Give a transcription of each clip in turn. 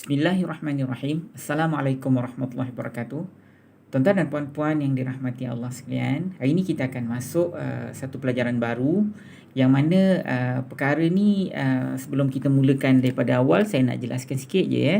Bismillahirrahmanirrahim. Assalamualaikum warahmatullahi wabarakatuh. Tuan-tuan dan puan-puan yang dirahmati Allah sekalian, hari ini kita akan masuk satu pelajaran baru yang mana perkara ni sebelum kita mulakan daripada awal, saya nak jelaskan sikit je ya.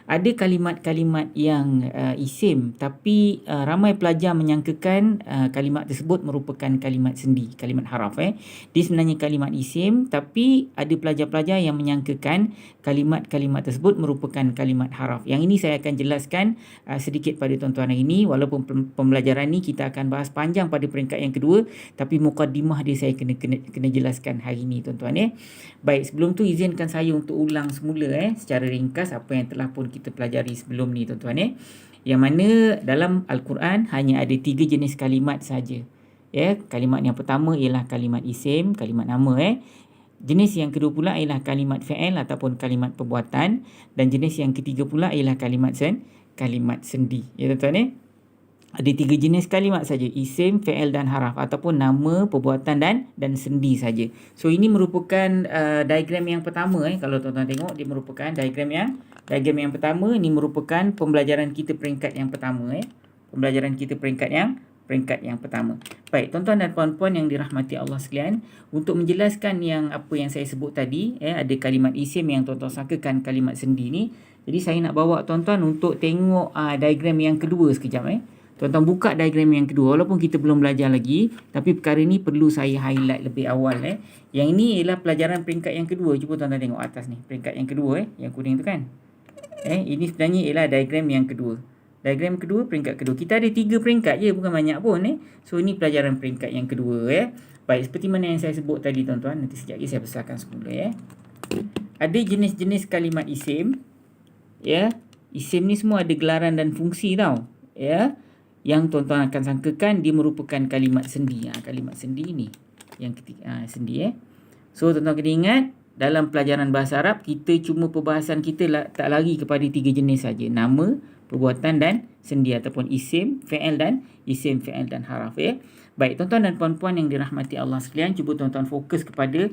Ada kalimat-kalimat yang isim tapi ramai pelajar menyangkakan kalimat tersebut merupakan kalimat sendi, kalimat haraf. Dia sebenarnya kalimat isim tapi ada pelajar-pelajar yang menyangkakan kalimat-kalimat tersebut merupakan kalimat haraf. Yang ini saya akan jelaskan sedikit pada tuan-tuan hari ini. Walaupun pembelajaran ni kita akan bahas panjang pada peringkat yang kedua, tapi mukadimah dia saya kena jelaskan hari ini tuan-tuan ya. Baik, sebelum tu izinkan saya untuk ulang semula secara ringkas apa yang telah pun kita pelajari sebelum ni tuan-tuan ya. Yang mana dalam Al-Quran hanya ada 3 jenis kalimat saja. Ya, kalimat yang pertama ialah kalimat isim, kalimat nama Jenis yang kedua pula ialah kalimat fi'il ataupun kalimat perbuatan, dan jenis yang ketiga pula ialah kalimat sendi. Ya tuan-tuan Ada 3 jenis kalimat saja, isim, fi'il dan haraf, ataupun nama, perbuatan dan sendi saja. So ini merupakan diagram yang pertama kalau tuan-tuan tengok, dia merupakan diagram yang pertama. Ini merupakan pembelajaran kita peringkat yang pertama Pembelajaran kita peringkat yang pertama. Baik, tuan-tuan dan puan-puan yang dirahmati Allah sekalian, untuk menjelaskan apa yang saya sebut tadi, ada kalimat isim yang tuan-tuan sangkakan kalimat sendi ni. Jadi saya nak bawa tuan-tuan untuk tengok diagram yang kedua sekejap Tuan-tuan buka diagram yang kedua, walaupun kita belum belajar lagi, tapi perkara ni perlu saya highlight lebih awal Yang ini ialah pelajaran peringkat yang kedua. Cuba tuan-tuan tengok atas ni, peringkat yang kedua yang kuning tu kan. Ini sebenarnya ialah diagram yang kedua. Diagram kedua, peringkat kedua. Kita ada 3 peringkat je, bukan banyak pun So ini pelajaran peringkat yang kedua Baik, seperti mana yang saya sebut tadi tuan-tuan, nanti sekejap lagi saya besarkan semula Ada jenis-jenis kalimat isim. Isim ni semua ada gelaran dan fungsi tau. Yang tuan-tuan akan sangkakan dia merupakan kalimat sendi. Kalimat sendi ni yang ketiga, sendi So tuan-tuan kena ingat, dalam pelajaran bahasa Arab, kita cuma perbahasan kita tak lari kepada 3 jenis saja, nama, perbuatan dan sendi, ataupun isim, fi'il dan haraf Baik, tuan-tuan dan puan-puan yang dirahmati Allah sekalian, cuba tuan-tuan fokus kepada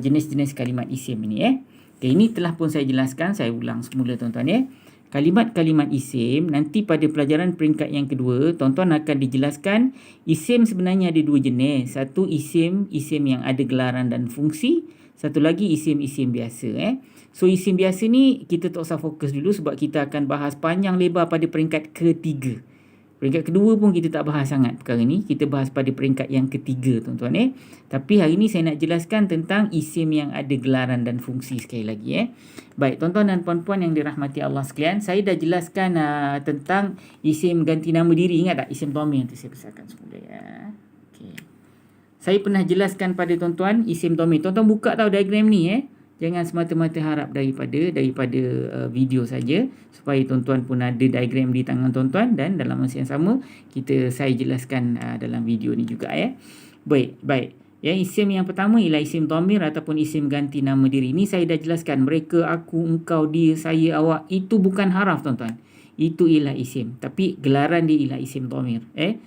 jenis-jenis kalimat isim ini ini telah pun saya jelaskan, saya ulang semula tuan-tuan Kalimat-kalimat isim, nanti pada pelajaran peringkat yang kedua, tuan-tuan akan dijelaskan isim sebenarnya ada 2 jenis. Satu isim yang ada gelaran dan fungsi. Satu lagi isim biasa So isim biasa ni kita tak usah fokus dulu sebab kita akan bahas panjang lebar pada peringkat ketiga. Peringkat kedua pun kita tak bahas sangat perkara ni. Kita bahas pada peringkat yang ketiga tuan-tuan Tapi hari ni saya nak jelaskan tentang isim yang ada gelaran dan fungsi sekali lagi Baik, tuan-tuan dan puan-puan yang dirahmati Allah sekalian, saya dah jelaskan tentang isim ganti nama diri. Ingat tak isim dhamir? Nanti saya besarkan semula Okay. Saya pernah jelaskan pada tuan-tuan isim dhamir. Tuan-tuan buka tahu diagram ni Jangan semata-mata harap daripada video saja, supaya tuan-tuan pun ada diagram di tangan tuan-tuan, dan dalam masa yang sama saya jelaskan dalam video ni juga Baik. Isim yang pertama ialah isim dhamir ataupun isim ganti nama diri. Ini saya dah jelaskan, mereka, aku, engkau, dia, saya, awak, itu bukan haraf tuan-tuan. Itu ialah isim, tapi gelaran dia ialah isim dhamir.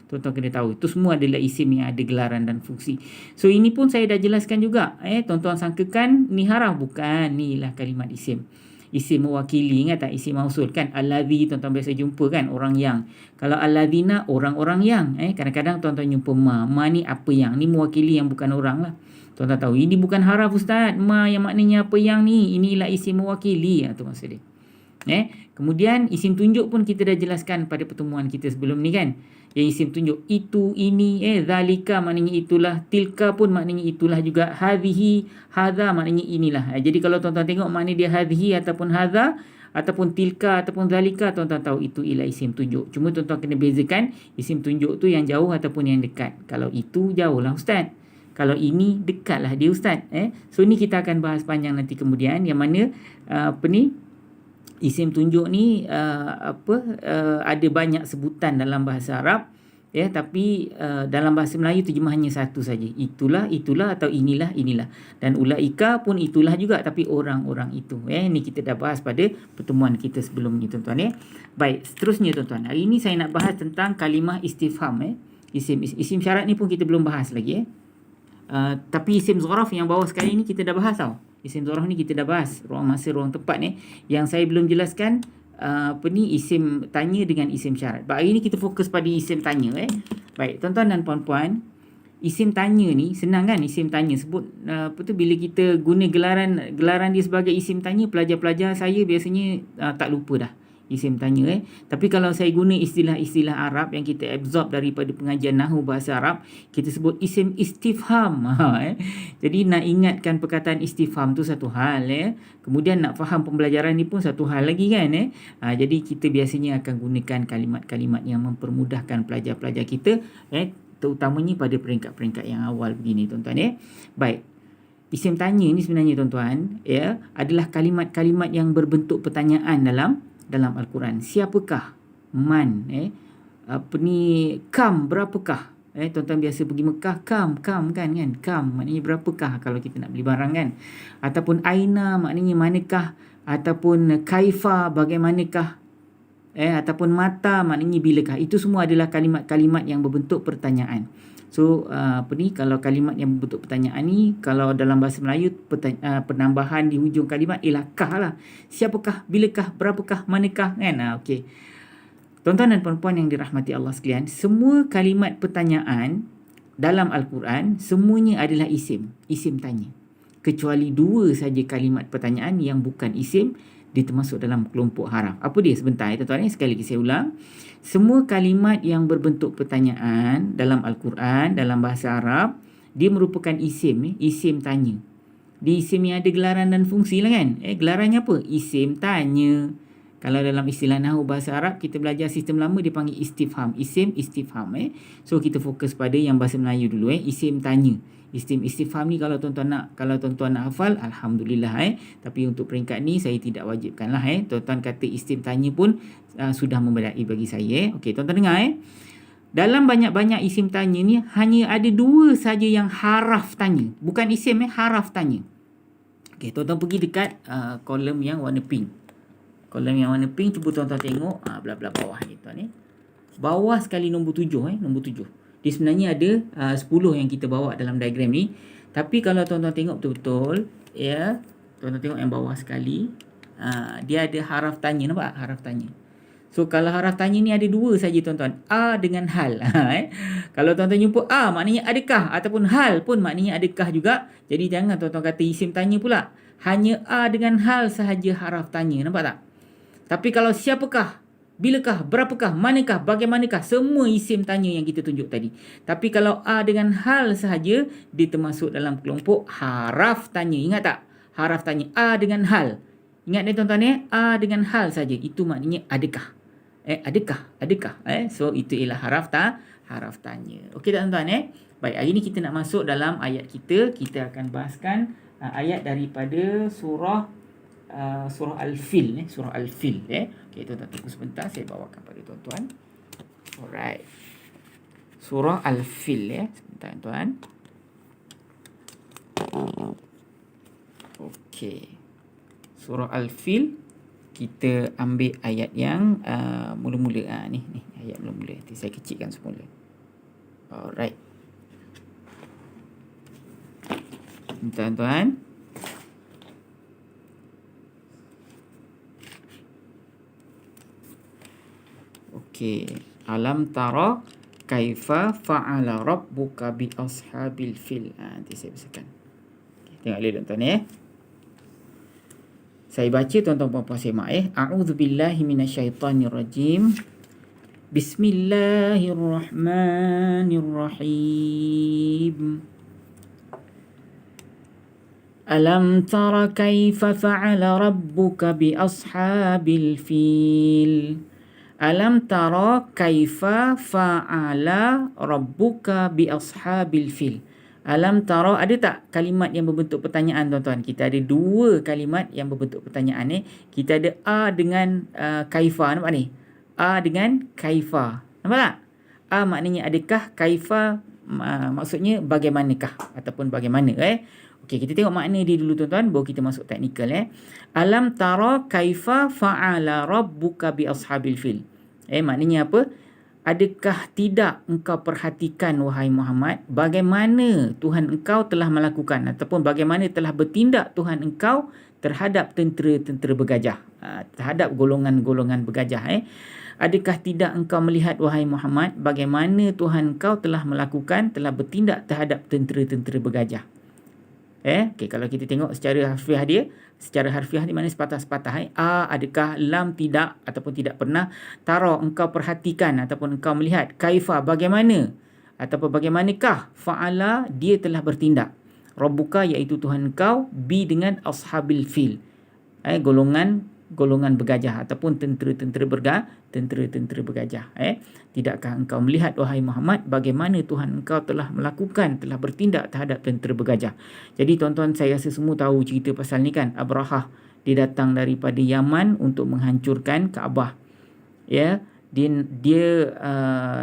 Tuan-tuan kena tahu, itu semua adalah isim yang ada gelaran dan fungsi. So ini pun saya dah jelaskan juga. Tuan-tuan sangkakan ni haraf, bukan, ni ialah kalimat isim. Isim mewakili, ingat tak isim mausul kan? Alladhi tuan-tuan biasa jumpa kan, orang yang. Kalau alladhina, orang-orang yang. Kadang-kadang tuan-tuan jumpa ma ni apa yang, ni mewakili yang bukan orang lah. Tuan-tuan tahu, ini bukan haraf ustaz, ma yang maknanya apa yang ni, inilah isim mewakili. Itu maksud dia. Kemudian isim tunjuk pun kita dah jelaskan pada pertemuan kita sebelum ni kan. Yang isim tunjuk itu, ini, zalika maknanya itulah, tilka pun maknanya itulah juga, hadhihi, hadha maknanya inilah. Jadi kalau tuan-tuan tengok makna dia hadhihi ataupun hadha ataupun tilka ataupun zalika, tuan-tuan tahu itu ialah isim tunjuk. Cuma tuan-tuan kena bezakan isim tunjuk tu yang jauh ataupun yang dekat. Kalau itu jauh lah ustaz, kalau ini dekat lah dia ustaz. So ni kita akan bahas panjang nanti kemudian, yang mana isim tunjuk ni ada banyak sebutan dalam bahasa Arab tapi dalam bahasa Melayu terjemahannya satu saja, itulah atau inilah. Dan ulaika pun itulah juga, tapi orang-orang itu. Ni kita dah bahas pada pertemuan kita sebelum ni tuan-tuan Baik, seterusnya tuan-tuan, hari ni saya nak bahas tentang kalimah istifham isim syarat ni pun kita belum bahas lagi Tapi isim zaraf yang bawah sekali ni kita dah bahas tau. Isim zarah ni kita dah bahas ruang masa, ruang tempat ni. Yang saya belum jelaskan isim tanya dengan isim syarat. Baik, hari ni kita fokus pada isim tanya. Baik, tuan-tuan dan puan-puan, isim tanya ni senang kan? Isim tanya sebut bila kita guna gelaran dia sebagai isim tanya, pelajar-pelajar saya biasanya tak lupa dah isim tanya. Tapi kalau saya guna istilah-istilah Arab yang kita absorb daripada pengajian nahwu bahasa Arab, kita sebut isim istifham. Jadi nak ingatkan perkataan istifham tu satu hal. Kemudian nak faham pembelajaran ni pun satu hal lagi kan. Jadi kita biasanya akan gunakan kalimat-kalimat yang mempermudahkan pelajar-pelajar kita, terutamanya pada peringkat-peringkat yang awal begini, tuan-tuan. Baik, isim tanya ni sebenarnya, tuan-tuan, adalah kalimat-kalimat yang berbentuk pertanyaan dalam Al-Quran. Siapakah? Man? Kam, berapakah? Tuan-tuan biasa pergi Mekah, kam kan? Kam maknanya berapakah kalau kita nak beli barang kan? Ataupun aina maknanya manakah? Ataupun kaifa, bagaimanakah? Ataupun mata maknanya bilakah. Itu semua adalah kalimat-kalimat yang berbentuk pertanyaan. So kalau kalimat yang berbentuk pertanyaan ni, kalau dalam bahasa Melayu penambahan di hujung kalimat ialah kah lah. Siapakah, bilakah, berapakah, manakah kan. Okey. Tuan-tuan dan puan-puan yang dirahmati Allah sekalian, semua kalimat pertanyaan dalam Al-Quran semuanya adalah isim tanya. Kecuali 2 saja kalimat pertanyaan yang bukan isim, dia termasuk dalam kelompok haraf. Apa dia? Sebentar tuan-tuan, sekali lagi saya ulang. Semua kalimat yang berbentuk pertanyaan dalam Al-Quran, dalam bahasa Arab, dia merupakan isim tanya. Di isim yang ada gelaran dan fungsi lah kan. Gelarannya apa? Isim tanya. Kalau dalam istilah nahwu bahasa Arab, kita belajar sistem lama dia panggil istifham. Isim istifham. So kita fokus pada yang bahasa Melayu dulu. Isim tanya. Isim istifham ni kalau tuan-tuan nak hafal, alhamdulillah. Tapi untuk peringkat ni saya tidak wajibkan lah. Tuan-tuan kata isim tanya pun sudah memadai bagi saya. Okey, tuan-tuan dengar. Dalam banyak-banyak isim tanya ni hanya ada 2 saja yang haraf tanya. Bukan isim, haraf tanya. Okey, tuan-tuan pergi dekat kolom yang warna pink. Kolom yang warna pink, cuba tuan-tuan tengok belah-belah bawah ni tuan. Bawah sekali nombor 7. Nombor 7. Dia sebenarnya ada 10 yang kita bawa dalam diagram ni. Tapi kalau tuan-tuan tengok betul-betul, tuan-tuan tengok yang bawah sekali, dia ada haraf tanya, nampak? Haraf tanya. So kalau haraf tanya ni ada 2 saja, tuan-tuan. A dengan hal. Kalau tuan-tuan jumpa A maknanya adakah, ataupun hal pun maknanya adakah juga. Jadi jangan tuan-tuan kata isim tanya pula. Hanya A dengan hal sahaja haraf tanya, nampak tak? Tapi kalau siapakah, bilakah, berapakah, manakah, bagaimanakah, semua isim tanya yang kita tunjuk tadi. Tapi kalau A dengan hal sahaja, dia termasuk dalam kelompok haraf tanya. Ingat tak? Haraf tanya. A dengan hal. Ingat ni tuan-tuan A dengan hal saja. Itu maknanya adakah. Adakah. So itu ialah haraf tanya. Okey tak tuan-tuan? Baik, hari ni kita nak masuk dalam ayat kita. Kita akan bahaskan ayat daripada surah Al-Fil. Surah Al-Fil. Okey, tuan-tuan tunggu sebentar, saya bawakan pada tuan-tuan. Alright. Surah Al-Fil. Sebentar tuan. Okey. Surah Al-Fil, kita ambil ayat yang mula-mula. Ni ayat mula-mula. Nanti saya kecilkan semula. Alright. Tuan-tuan. Okey. Alam tara kaifa fa'ala rabbuka bi ashabil fil. Nanti saya bacakan. Okay, tengok dulu tuan-tuan Saya baca, tuan-tuan puan-puan semak A'udzubillahi minasyaitonirrajim. Bismillahirrahmanirrahim. Alam tara kaifa fa'ala rabbuka bi ashabil fil. Alam tara kaifa fa'ala rabbuka bi ashabil fil. Alam tara, ada tak kalimat yang berbentuk pertanyaan, tuan-tuan? Kita ada 2 kalimat yang berbentuk pertanyaan Kita ada A dengan kaifa, nampak ni? A dengan kaifa. Nampak tak? A maknanya adakah, kaifa maksudnya bagaimanakah ataupun bagaimana. Okey, kita tengok makna dia dulu, tuan-tuan, baru kita masuk teknikal. Alam tara kaifa fa'ala rabbuka bi ashabil fil. Maknanya apa? adakah tidak engkau perhatikan wahai Muhammad bagaimana Tuhan engkau telah melakukan ataupun bagaimana telah bertindak Tuhan engkau terhadap tentera-tentera bergajah, terhadap golongan-golongan bergajah. Adakah tidak engkau melihat wahai Muhammad bagaimana Tuhan engkau telah melakukan, telah bertindak terhadap tentera-tentera bergajah. Okay, kalau kita tengok secara harfiah di mana sepatah-sepatah. Adakah, lam tidak ataupun tidak pernah, tara engkau perhatikan ataupun engkau melihat, kaifa bagaimana ataupun bagaimanakah, fa'ala dia telah bertindak, rabbuka iaitu Tuhan engkau, bi dengan ashabil fil, golongan bergajah ataupun tentera-tentera bergajah. Tidakkah engkau melihat wahai Muhammad bagaimana Tuhan engkau telah melakukan, telah bertindak terhadap tentera bergajah. Jadi tuan-tuan, saya rasa semua tahu cerita pasal ni kan. Abrahah dia datang daripada Yaman untuk menghancurkan Kaabah. Dia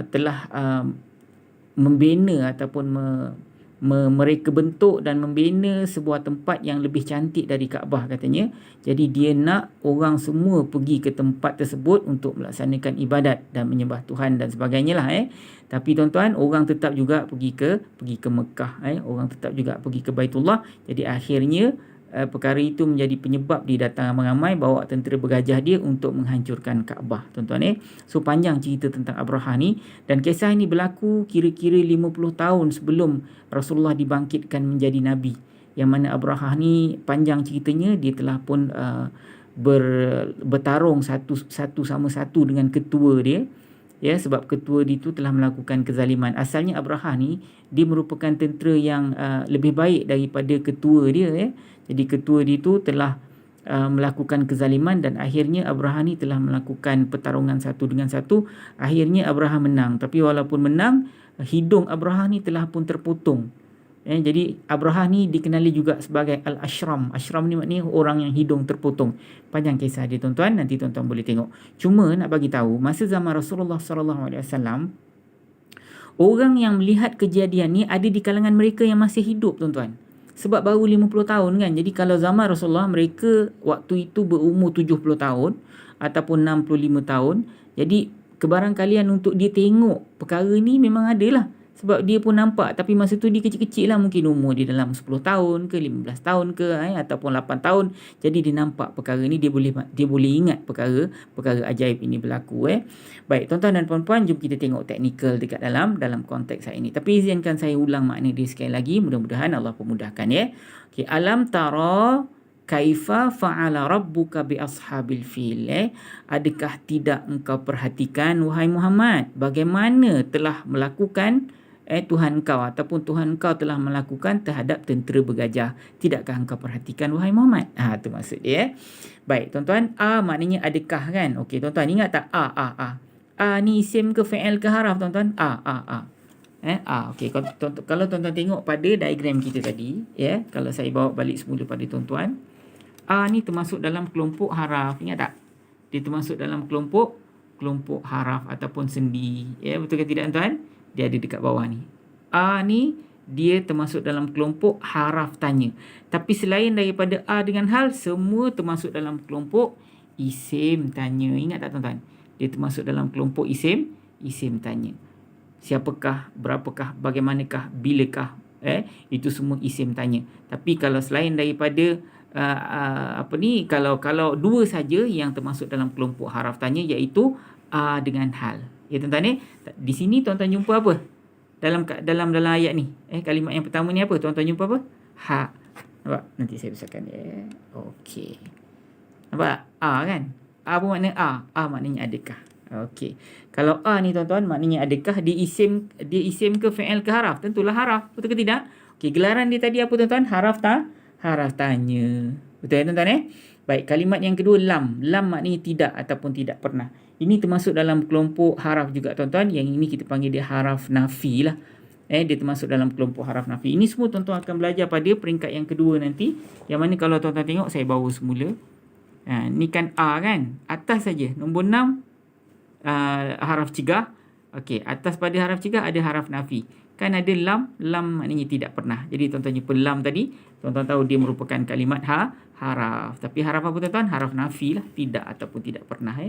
telah membina ataupun mereka bentuk dan membina sebuah tempat yang lebih cantik dari Kaabah katanya. Jadi dia nak orang semua pergi ke tempat tersebut untuk melaksanakan ibadat dan menyembah Tuhan dan sebagainya lah. Tapi tuan-tuan, orang tetap juga pergi ke Mekah. Orang tetap juga pergi ke Baitullah. Jadi akhirnya perkara itu menjadi penyebab dia datang ramai-ramai bawa tentera bergajah dia untuk menghancurkan Kaabah, tuan-tuan. So panjang cerita tentang Abrahah ni, dan kisah ini berlaku kira-kira 50 tahun sebelum Rasulullah dibangkitkan menjadi nabi. Yang mana Abrahah ni panjang ceritanya, dia telah pun bertarung satu sama satu dengan ketua dia. Sebab ketua dia itu telah melakukan kezaliman. Asalnya Abrahah ni dia merupakan tentera yang lebih baik daripada ketua dia. Jadi ketua dia itu telah melakukan kezaliman dan akhirnya Abrahah ni telah melakukan pertarungan satu dengan satu. Akhirnya Abrahah menang. Tapi walaupun menang, hidung Abrahah ni telah pun terpotong. Jadi Abrahah ni dikenali juga sebagai Al-Ashram. Ashram ni maknanya orang yang hidung terpotong. Panjang kisah dia, tuan-tuan. Nanti tuan-tuan boleh tengok. Cuma nak bagi tahu, masa zaman Rasulullah SAW, orang yang melihat kejadian ni ada di kalangan mereka yang masih hidup, tuan-tuan. Sebab baru 50 tahun kan. Jadi kalau zaman Rasulullah, mereka waktu itu berumur 70 tahun ataupun 65 tahun. Jadi kebarangkalian untuk dia tengok perkara ni memang ada lah. Sebab dia pun nampak. Tapi masa tu dia kecil-kecil lah. Mungkin umur dia dalam 10 tahun ke 15 tahun ke ataupun 8 tahun. Jadi dia nampak perkara ni. Dia boleh ingat perkara ajaib ini berlaku. Baik, tuan-tuan dan puan-puan, jom kita tengok teknikal dekat dalam konteks saya ini. Tapi izinkan saya ulang makna dia sekali lagi. Mudah-mudahan Allah pemudahkan. Okay, alam tara kaifa fa'ala rabbuka bi ashabil fil. Adakah tidak engkau perhatikan wahai Muhammad bagaimana telah melakukan Tuhan engkau ataupun Tuhan engkau telah melakukan terhadap tentera bergajah. Tidakkah engkau perhatikan wahai Muhammad? Itu maksud dia. Baik, tuan-tuan, maknanya adakah kan? Okey, tuan-tuan ingat tak? Ni isim ke fi'il ke haraf, tuan-tuan? Okey, kalau tuan-tuan tengok pada diagram kita tadi, kalau saya bawa balik semula pada tuan-tuan, ni termasuk dalam kelompok haraf. Ingat tak? Dia termasuk dalam kelompok haraf ataupun sendi. Betul ke tidak, tuan-tuan? Dia ada dekat bawah ni. Ni dia termasuk dalam kelompok haraf tanya. Tapi selain daripada dengan hal, semua termasuk dalam kelompok isim tanya. Ingat tak, tuan-tuan? Dia termasuk dalam kelompok isim tanya. Siapakah, berapakah, bagaimanakah, bilakah, itu semua isim tanya. Tapi kalau selain daripada kalau dua saja yang termasuk dalam kelompok haraf tanya, iaitu dengan hal. Tuan-tuan, di sini tuan-tuan jumpa apa? Dalam ayat ni, kalimat yang pertama ni apa? Tuan-tuan jumpa apa? Nampak? Nanti saya besarkan dia. Okey. Nampak? Kan? Apa makna maknanya adakah? Okey. Kalau ni, tuan-tuan, maknanya adakah dia isim ke fi'il ke haraf? Tentulah haraf. Betul ke tidak? Okey, gelaran dia tadi apa, tuan-tuan? Haraf tanya. Betul tuan-tuan? Baik, kalimat yang kedua lam. Lam maknanya tidak ataupun tidak pernah. Ini termasuk dalam kelompok haraf juga, tuan-tuan. Yang ini kita panggil dia haraf nafi lah. Dia termasuk dalam kelompok haraf nafi. Ini semua tuan-tuan akan belajar pada peringkat yang kedua nanti. Yang mana kalau tuan-tuan tengok, saya bawa semula. Ni kan kan? Atas saja. Nombor 6, haraf cegah. Okey, atas pada haraf cegah ada haraf nafi. kan ada lam, lam maknanya tidak pernah. Jadi tuan-tuan jumpa lam tadi, tuan-tuan tahu dia merupakan kalimat haraf. Tapi haraf apa tuan-tuan? Haraf nafi lah, tidak ataupun tidak pernah.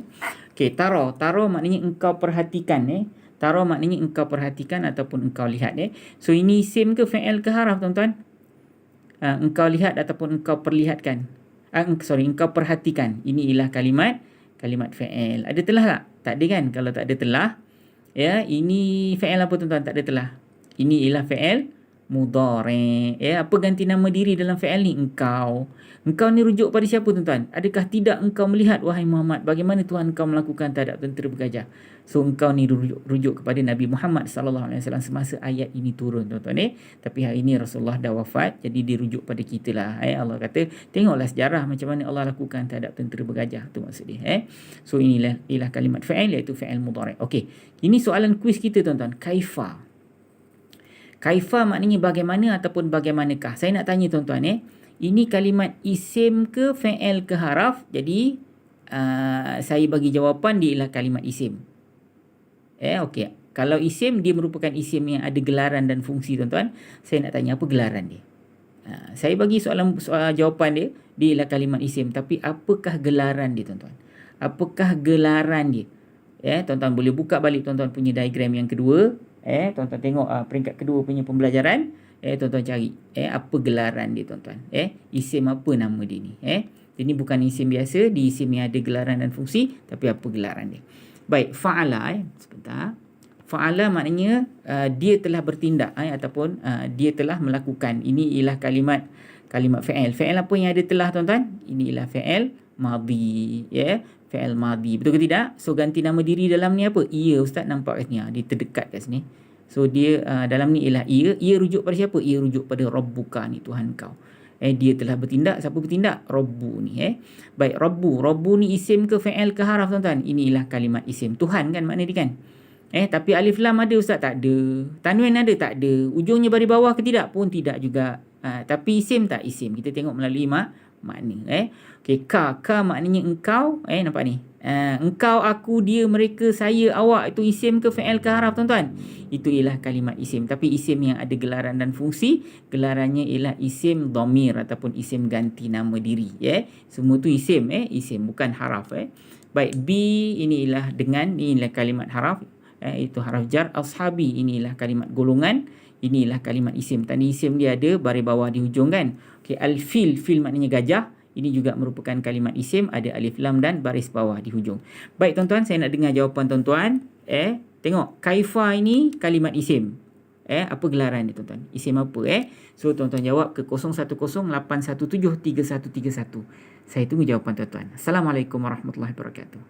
Okey, tara. Tara maknanya engkau perhatikan. Tara maknanya engkau perhatikan ataupun engkau lihat. So ini isim ke fi'il ke haraf tuan-tuan? Engkau lihat ataupun engkau perlihatkan. Engkau perhatikan. Ini ialah kalimat fi'il. Ada telah tak? Tak ada kan? Kalau tak ada telah, ya, ini fi'il apa tuan-tuan? Tak ada telah. Ini ialah fi'il mudhari'. Ya, apa ganti nama diri dalam fi'il ni? Engkau. Engkau ni rujuk pada siapa tuan-tuan? Adakah tidak engkau melihat wahai Muhammad bagaimana Tuhan engkau melakukan terhadap tentera bergajah? So engkau ni rujuk kepada Nabi Muhammad sallallahu alaihi wasallam semasa ayat ini turun tuan-tuan. Tapi hari ini Rasulullah dah wafat, jadi dirujuk pada kita lah. Allah kata tengoklah sejarah macam mana Allah lakukan terhadap tentera bergajah, tu maksud dia. So inilah kalimat fi'il, iaitu fi'il mudhari'. Okey, ini soalan kuis kita tuan-tuan. Kaifa. Kaifa maknanya bagaimana ataupun bagaimanakah. Saya nak tanya tuan-tuan, ini kalimat isim ke fi'il ke haraf? Jadi saya bagi jawapan dia ialah kalimat isim. Okey. Kalau isim, dia merupakan isim yang ada gelaran dan fungsi tuan-tuan. Saya nak tanya apa gelaran dia? Saya bagi soal jawapan dia ialah kalimat isim. Tapi apakah gelaran dia tuan-tuan? Apakah gelaran dia? Tuan-tuan boleh buka balik tuan-tuan punya diagram yang kedua. Tuan-tuan tengok peringkat kedua punya pembelajaran. Tuan-tuan cari apa gelaran dia tuan-tuan. Isim apa nama dia ni? Ini bukan isim biasa, di isim yang ada gelaran dan fungsi, tapi apa gelaran dia? Baik, fa'ala sebentar. Fa'ala maknanya dia telah bertindak ataupun dia telah melakukan. Ini ialah kalimat fi'il. Fi'il apa yang ada telah tuan-tuan? Ini ialah fi'il madhi, fi'il madhi. Betul ke tidak? So ganti nama diri dalam ni apa? Ia, ustaz nampak kat sini. Dia terdekat kat sini. So dia dalam ni ialah ia. Ia rujuk pada siapa? Ia rujuk pada Rabbuka ni, Tuhan kau. Dia telah bertindak. Siapa bertindak? Rabbu ni. Baik, Rabbu. Rabbu ni isim ke fi'il ke haraf tuan-tuan? Ini ialah kalimat isim. Tuhan kan makna dia kan? Tapi alif lam ada ustaz? Tak ada. Tanwin ada? Tak ada. Ujungnya baris bawah ke tidak? Pun tidak juga. Tapi isim tak? Isim. Kita tengok melalui makna. Okey, ka maknanya engkau. Nampak ni? Engkau, aku, dia, mereka, saya, awak, itu isim ke fi'il ke haraf tuan-tuan? Itu ialah kalimat isim. Tapi isim yang ada gelaran dan fungsi, gelarannya ialah isim dhamir ataupun isim ganti nama diri. Semua tu isim. Isim, bukan haraf. Baik, bi ini ialah dengan, ini ialah kalimat haraf. Itu haraf jar. Ashabi ini ialah kalimat golongan. Inilah kalimat isim. Tadi isim dia ada baris bawah di hujung kan. Okey, al-fil, fil maknanya gajah. Ini juga merupakan kalimat isim, ada alif lam dan baris bawah di hujung. Baik tuan-tuan, saya nak dengar jawapan tuan-tuan. Tengok, kaifa ini kalimat isim. Apa gelaran dia tuan-tuan? Isim apa? So tuan-tuan jawab ke 0108173131. Saya tunggu jawapan tuan-tuan. Assalamualaikum warahmatullahi wabarakatuh.